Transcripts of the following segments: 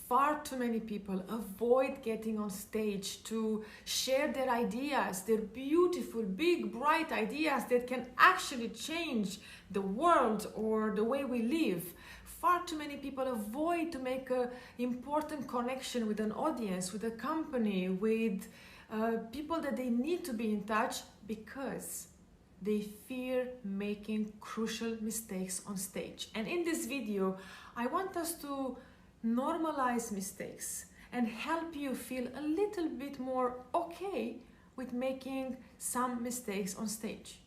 Far too many people avoid getting on stage to share their ideas, their beautiful, big, bright ideas that can actually change the world or the way we live. Far too many people avoid to make an important connection with an audience, with a company, with people that they need to be in touch because they fear making crucial mistakes on stage. And in this video, I want us to normalize mistakes and help you feel a little bit more okay with making some mistakes on stage.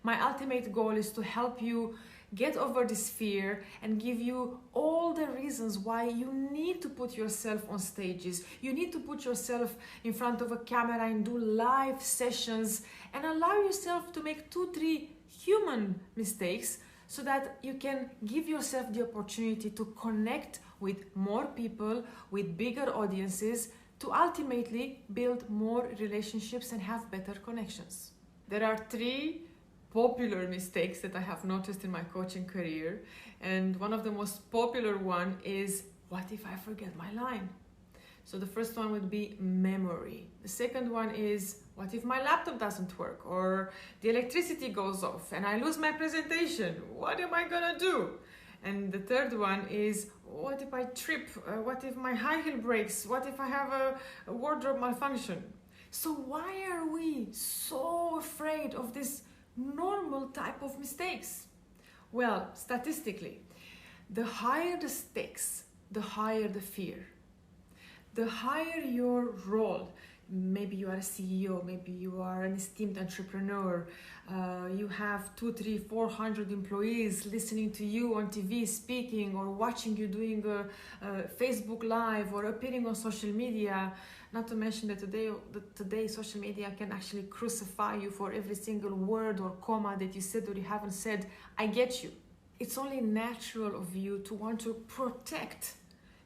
My ultimate goal is to help you get over this fear and give you all the reasons why you need to put yourself on stages. You need to put yourself in front of a camera and do live sessions and allow yourself to make 2-3 human mistakes so that you can give yourself the opportunity to connect with more people, with bigger audiences, to ultimately build more relationships and have better connections. There are 3 popular mistakes that I have noticed in my coaching career, and one of the most popular one is, what if I forget my line? So the first one would be memory. The second one is, what if my laptop doesn't work or the electricity goes off and I lose my presentation? What am I gonna do? And the third one is, what if I trip? What if my high heel breaks? What if I have a wardrobe malfunction? So why are we so afraid of this normal type of mistakes? Well, statistically, the higher the stakes, the higher the fear. The higher your role, maybe you are a CEO, maybe you are an esteemed entrepreneur, you have 200, 300, 400 employees listening to you on TV speaking or watching you doing a Facebook Live or appearing on social media. Not to mention that today social media can actually crucify you for every single word or comma that you said or you haven't said. I get you. It's only natural of you to want to protect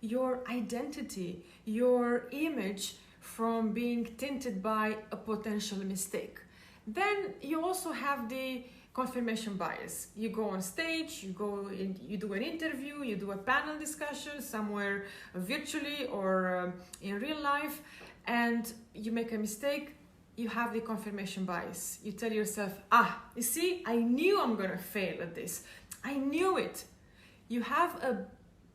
your identity, your image from being tinted by a potential mistake. Then you also have the confirmation bias. You go on stage, you do an interview, you do a panel discussion somewhere virtually or in real life, and you make a mistake. You have the confirmation bias. You tell yourself, you see, I knew I'm gonna fail at this. I knew it. You have a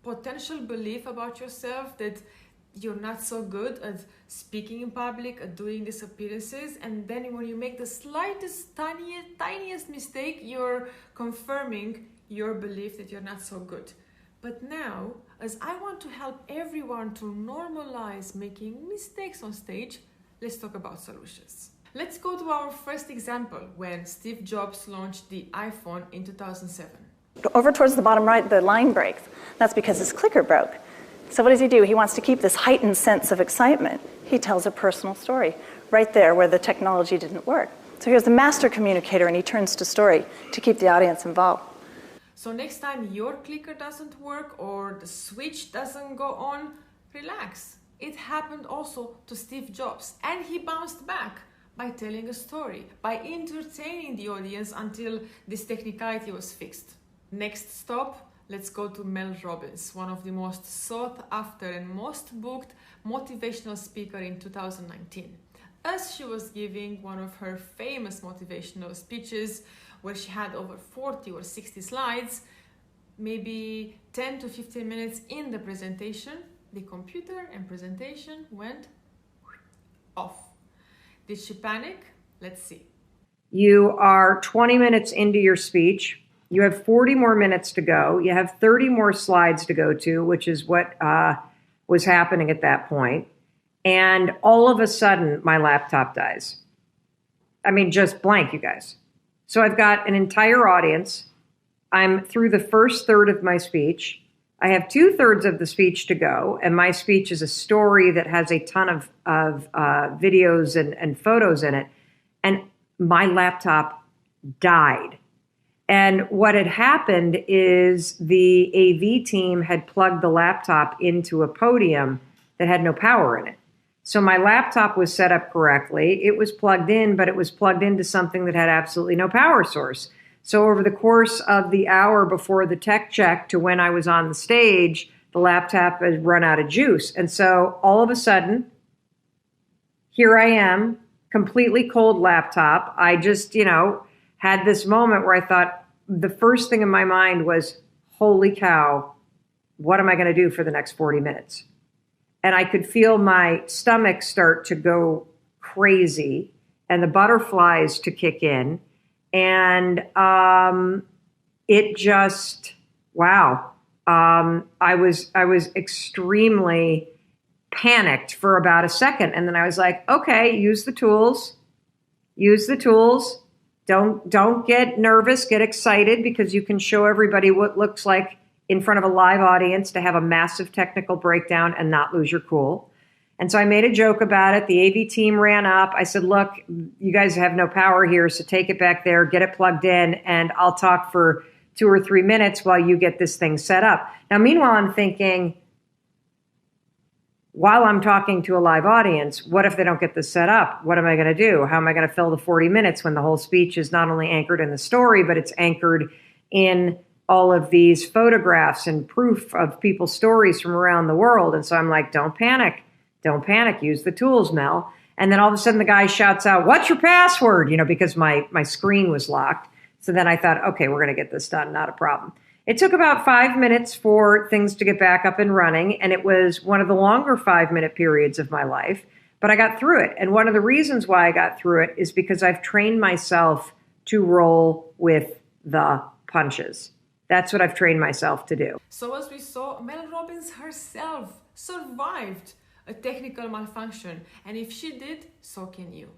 potential belief about yourself that you're not so good at speaking in public, at doing these appearances, and then when you make the slightest, tiniest mistake, you're confirming your belief that you're not so good. But now, as I want to help everyone to normalize making mistakes on stage, let's talk about solutions. Let's go to our first example, when Steve Jobs launched the iPhone in 2007. Over towards the bottom right, the line breaks. That's because his clicker broke. So what does he do? He wants to keep this heightened sense of excitement. He tells a personal story right there where the technology didn't work. So here's the master communicator, and he turns to story to keep the audience involved. So next time your clicker doesn't work or the switch doesn't go on, relax. It happened also to Steve Jobs, and he bounced back by telling a story, by entertaining the audience until this technicality was fixed. Next stop, let's go to Mel Robbins, one of the most sought after and most booked motivational speaker in 2019. As she was giving one of her famous motivational speeches where she had over 40 or 60 slides, maybe 10 to 15 minutes in the presentation, the computer and presentation went off. Did she panic? Let's see. You are 20 minutes into your speech. You have 40 more minutes to go. You have 30 more slides to go to, which is what was happening at that point. And all of a sudden, my laptop dies. I mean, just blank, you guys. So I've got an entire audience. I'm through the first third of my speech. I have 2/3 of the speech to go. And my speech is a story that has a ton of videos and photos in it. And my laptop died. And what had happened is the AV team had plugged the laptop into a podium that had no power in it. So my laptop was set up correctly. It was plugged in, but it was plugged into something that had absolutely no power source. So over the course of the hour before the tech check to when I was on the stage, the laptop has run out of juice. And so all of a sudden, here I am, completely cold laptop. I just, had this moment where I thought, the first thing in my mind was, holy cow, what am I going to do for the next 40 minutes? And I could feel my stomach start to go crazy and the butterflies to kick in. And it just, wow. I was extremely panicked for about a second. And then I was like, okay, use the tools. Don't get nervous, get excited, because you can show everybody what looks like in front of a live audience to have a massive technical breakdown and not lose your cool. And so I made a joke about it. The AV team ran up. I said, look, you guys have no power here, so take it back there, get it plugged in, and I'll talk for 2 or 3 minutes while you get this thing set up. Now, meanwhile, I'm thinking, while I'm talking to a live audience, what if they don't get this set up? What am I going to do? How am I going to fill the 40 minutes when the whole speech is not only anchored in the story, but it's anchored in all of these photographs and proof of people's stories from around the world? And so I'm like, don't panic, use the tools, Mel. And then all of a sudden the guy shouts out, what's your password? Because my screen was locked. So then I thought, okay, we're going to get this done, not a problem. It took about 5 minutes for things to get back up and running, and it was one of the longer 5-minute periods of my life, but I got through it. And one of the reasons why I got through it is because I've trained myself to roll with the punches. That's what I've trained myself to do. So as we saw, Mel Robbins herself survived a technical malfunction, and if she did, so can you.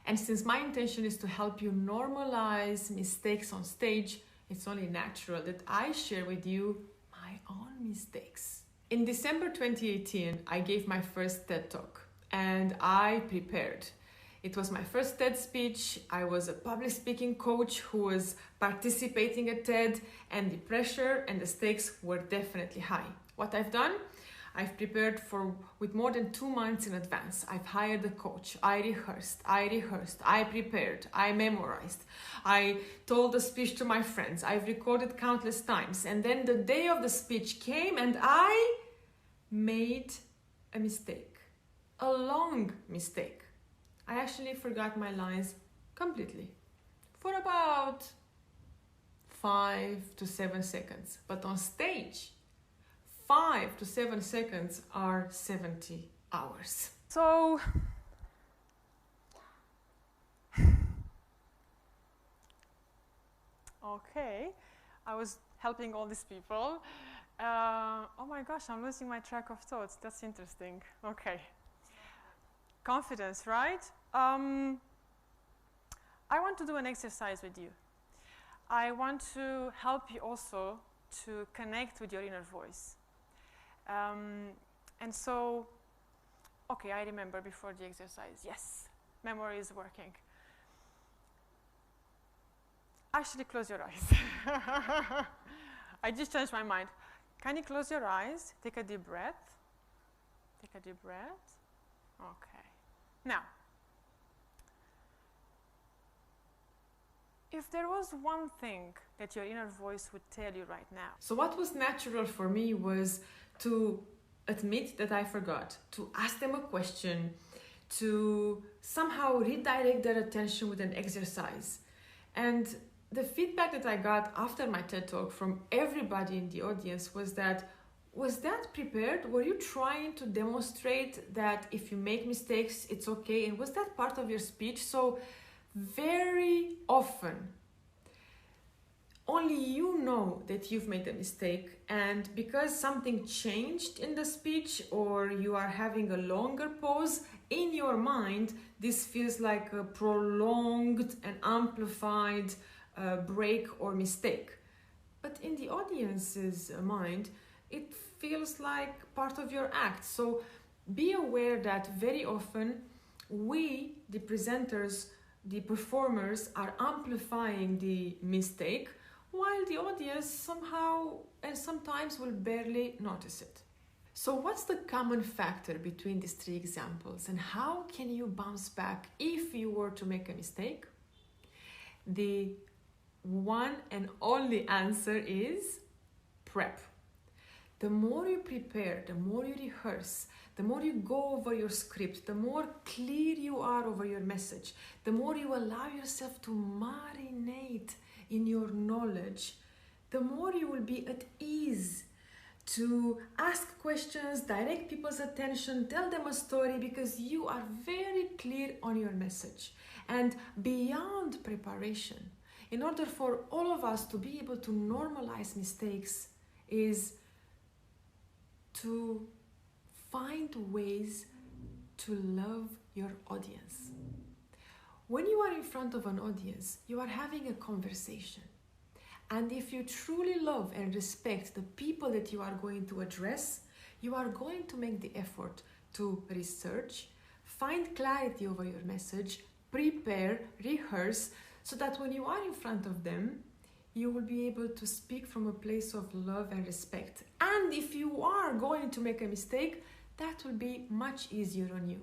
And since my intention is to help you normalize mistakes on stage, it's only natural that I share with you my own mistakes. In December 2018, I gave my first TED Talk and I prepared. It was my first TED speech. I was a public speaking coach who was participating at TED, and the pressure and the stakes were definitely high. What I've done? I've prepared with more than 2 months in advance. I've hired a coach. I rehearsed, I prepared, I memorized. I told the speech to my friends. I've recorded countless times. And then the day of the speech came and I made a mistake, a long mistake. I actually forgot my lines completely for about 5 to 7 seconds. But on stage, 5 to 7 seconds are 70 hours. So, okay, I was helping all these people. Oh my gosh, I'm losing my track of thoughts. That's interesting. Okay. Confidence, right? I want to do an exercise with you. I want to help you also to connect with your inner voice. And so, okay, I remember before the exercise. Yes, memory is working. Actually, close your eyes. I just changed my mind. Can you close your eyes? Take a deep breath. Take a deep breath. Okay. Now, if there was one thing that your inner voice would tell you right now. So what was natural for me was to admit that I forgot, to ask them a question, to somehow redirect their attention with an exercise. And the feedback that I got after my TED Talk from everybody in the audience was that prepared? Were you trying to demonstrate that if you make mistakes, it's okay? And was that part of your speech? So very often, only you know that you've made a mistake, and because something changed in the speech or you are having a longer pause, in your mind, this feels like a prolonged and amplified break or mistake. But in the audience's mind, it feels like part of your act. So be aware that very often we, the presenters, the performers, are amplifying the mistake, while the audience somehow and sometimes will barely notice it. So what's the common factor between these 3 examples, and how can you bounce back if you were to make a mistake? The one and only answer is prep. The The more you prepare, the more you rehearse, the more you go over your script, the more clear you are over your message, the more you allow yourself to marinate in your knowledge, the more you will be at ease to ask questions, direct people's attention, tell them a story, because you are very clear on your message. And beyond preparation, in order for all of us to be able to normalize mistakes, is to find ways to love your audience. When you are in front of an audience, you are having a conversation. And if you truly love and respect the people that you are going to address, you are going to make the effort to research, find clarity over your message, prepare, rehearse, so that when you are in front of them, you will be able to speak from a place of love and respect. And if you are going to make a mistake, that will be much easier on you.